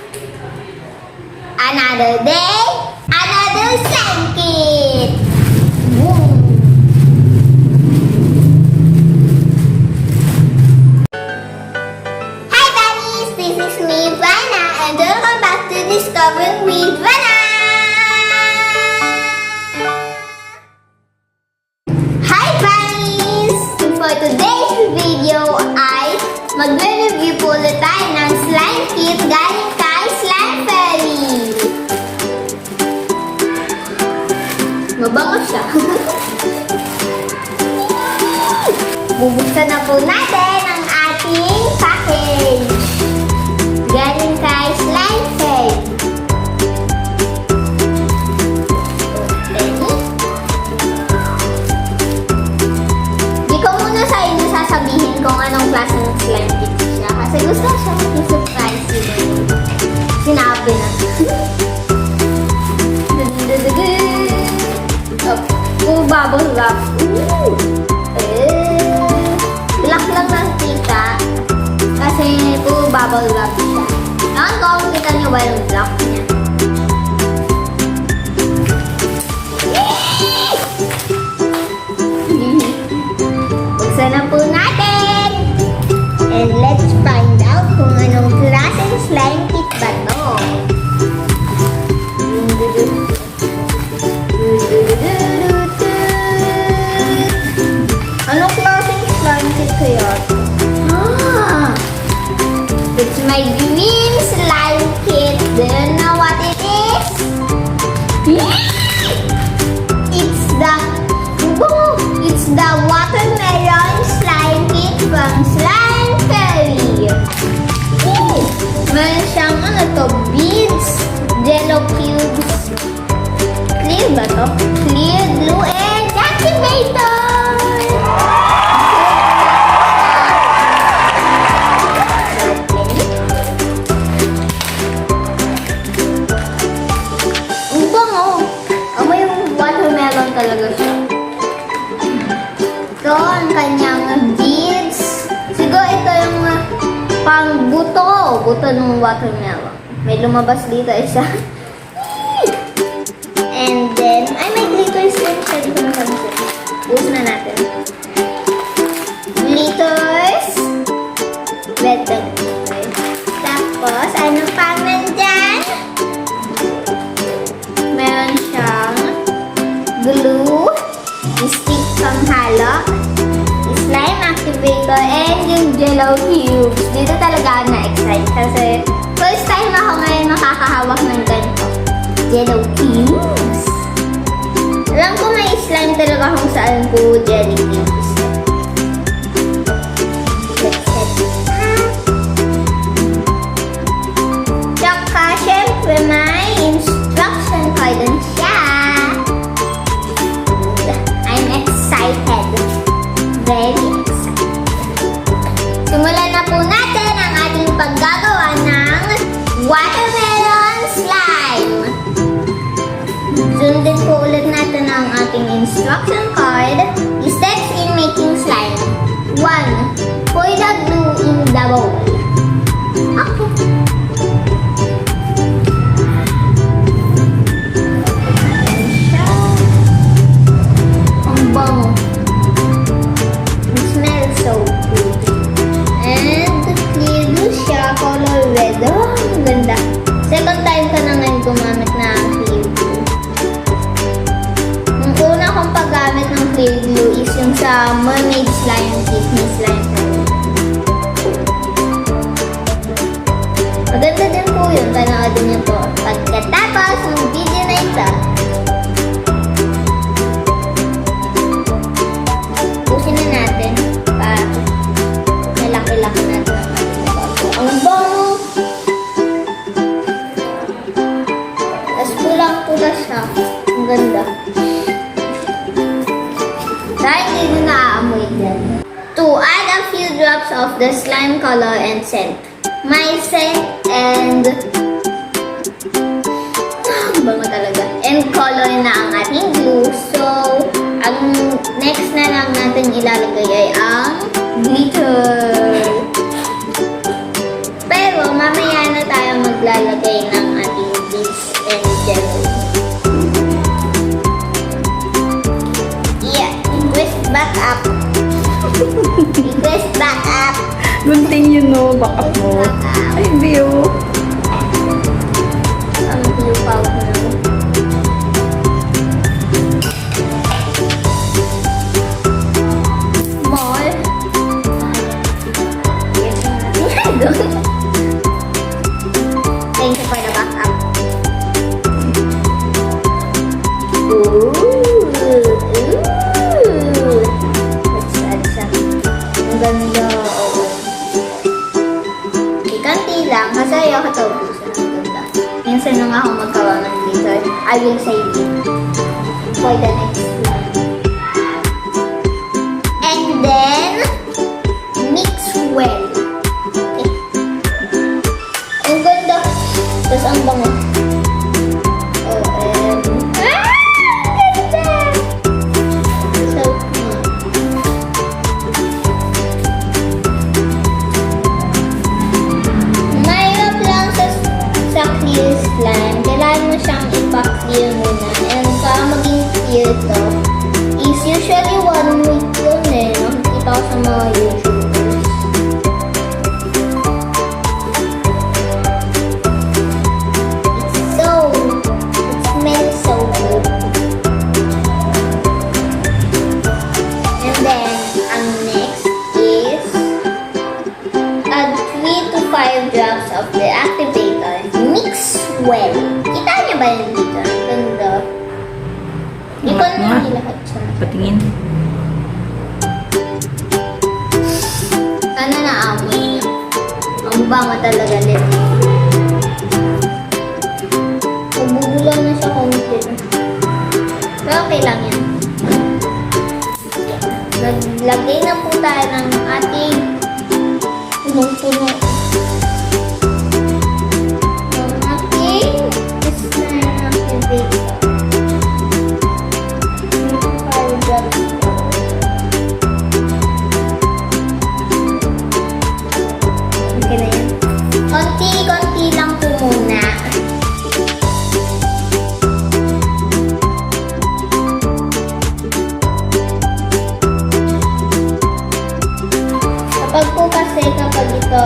Another day, another slime kit. Boom. Hi bunnies, this is me, Vanah, and welcome back to Discovering with Vanah. Hi bunnies! For today's video ay magre-review po ulit tayo ng slime kit galing kay Slime Fairy. Mabango siya. Bubuksan na po natin ang ating package. Galing kay Slime Fairy. Di ko muna sa inyo sasabihin kung anong klaseng slime kit siya. Kasi gusto siya i-surprise yun. Sinabi na. Puro bubble wrap. Black lang ng kita. Kasi puro bubble wrap siya. Nakan ko kung kita nyo ba yung black niya. Buksan na po natin. And let's find out kung anong klaseng slime kit ba to. Anong klaseng slime kit kaya? It's my dream slime kit. Do you know what it is? It's the watermelon slime kit from Slime Fairy. Meron siyang beads, jello cubes. Clear ba to? Clear, glue, and activator! Ang bango! Amoy yung watermelon talaga siya. Ito ang kanyang beads. Siguro ito yung pang buto. Buto ng watermelon. May lumabas dito isa. And then, ay may glitters din siya. Di ko napansin. Buhos na natin. Glitters. Red na glitters. Tapos, ano pang nandyan? Meron siyang glue. Stick pang halo. Slime activator. And yung jello cubes. Dito talaga ako na-excite. Kasi, first time ako ngayon makakahawak ng ganito. Jello cubes. Alam ko may slime talaga kung saan po jelly cubes. Let's set it up. Tsaka, syempre may instruction card dun siya. I'm excited. Very excited. Simulan na po natin ang ating paggagawa ng watermelon slime. Sundin po ulit natin ang ating instruction card. Steps in making slime. 1. Pour the glue in the bowl. Okay. Ang bango. It smells so good. And clear glue siya. Color red. Oh, ang ganda. Second time ka na ngayon gumamit na clear glue. Yung una kong paggamit ng clear glue is yung sa mermaid slime kit ni Slime Fairy. Maganda din po yun. Panoodin niyo po. Pagkatapos ng video na ito, pusin na natin para malaki-laki natin ang ating ito. Ang bango! Pulang-pula siya. Ang ganda. Dahil hindi na naaamoy dyan. To add a few drops of the slime color and scent. My scent and bango talaga. And color na ang ating glue. So, ang next na lang natin ilalagay ay ang glitter. Pero mamaya na tayo mag maglalagay ng ating bits and jello. Yeah, request back up. Request back up. Gunting yun, no? Back up mo. Ay, view. Ang view out na. More. Thank you for the backup. Ooh. Let's add some. Ang ganda. Ikanti lang kasi ayoko ito ubusan. Ang ganda. Minsan nung ako magkawa ng dito, I will save it for the next one. And then, mix well. Okay. Ang ganda. Tapos ang bango. Ganda! So, mahirap lang sa clear slime. Kailangan mo siyang ipa-clear muna. And para maging clear to, is usually 1 week yun eh. Nakikita ko sa mga YouTubers. It smells so good. And then, ang next is add 3 to 5 drops of the activator. Mix well. Kita niyo ba yun dito? Ang ganda. Hindi ko na hindi lahat siya. Patingin. Sana naamoy niyo. Ang bango talaga din. Nabubulan na siya konti. Pero okay lang yan. Naglagay na po tayo ng ating punong-puno. Ang ating slime activator. Okay na yan. Konti-konti lang po muna. Kapag ito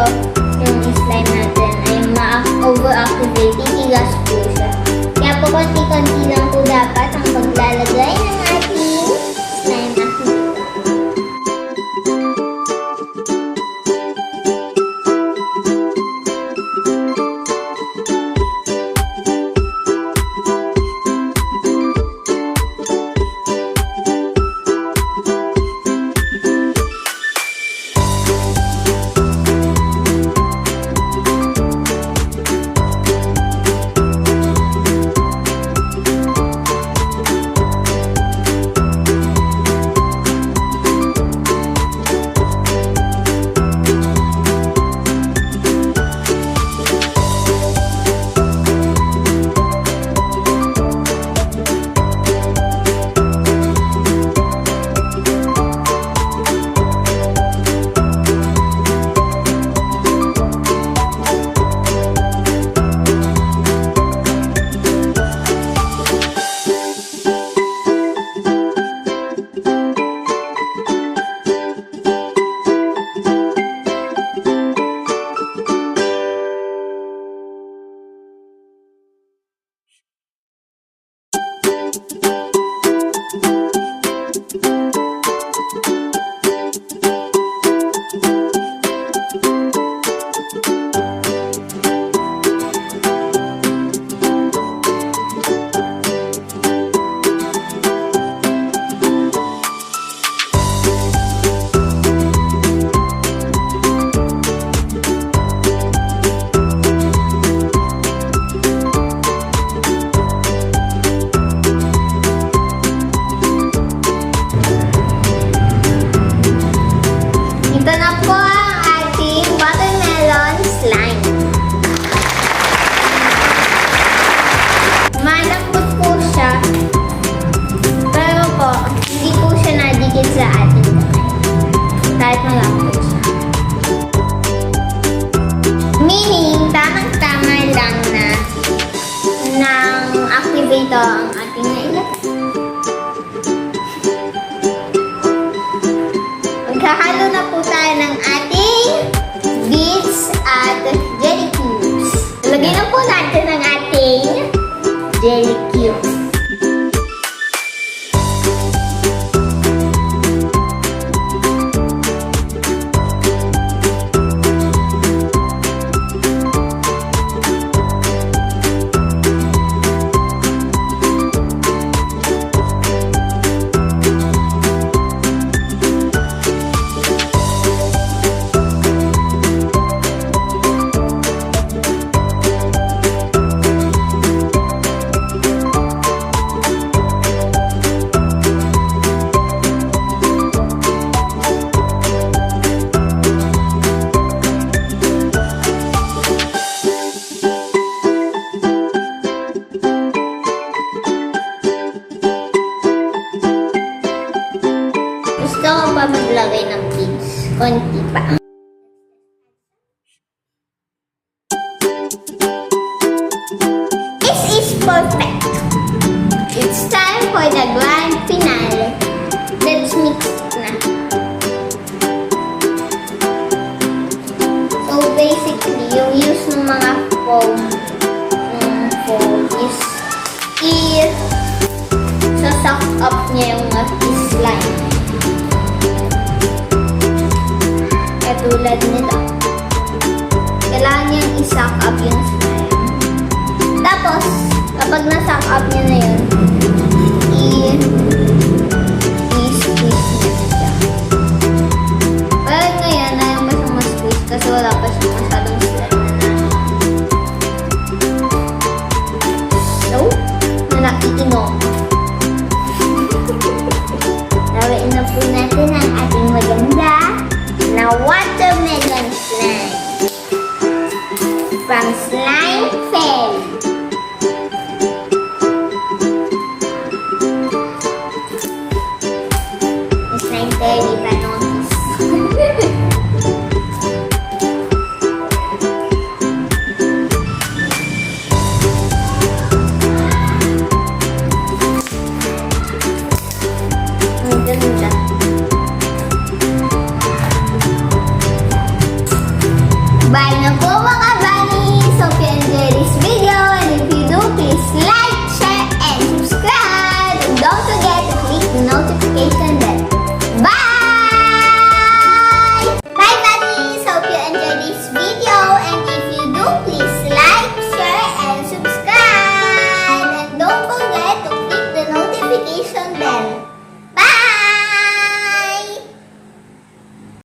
konti pa. This is perfect. It's time for the grand finale. Let's mix it na. So basically, yung use ng mga foam is suck up niya yung slime. Katulad nito. Kailangan niyang i-suck up yung slime. Tapos, kapag na-suck up niya na yun, i-squeeze niya siya. Pero ngayon, ayaw ba siyang ma-squeeze kasi wala pa siya masyadong slime na. So, nakikinom. Lawain na po natin ang ating maganda na watermelon slime from Slime Fairy.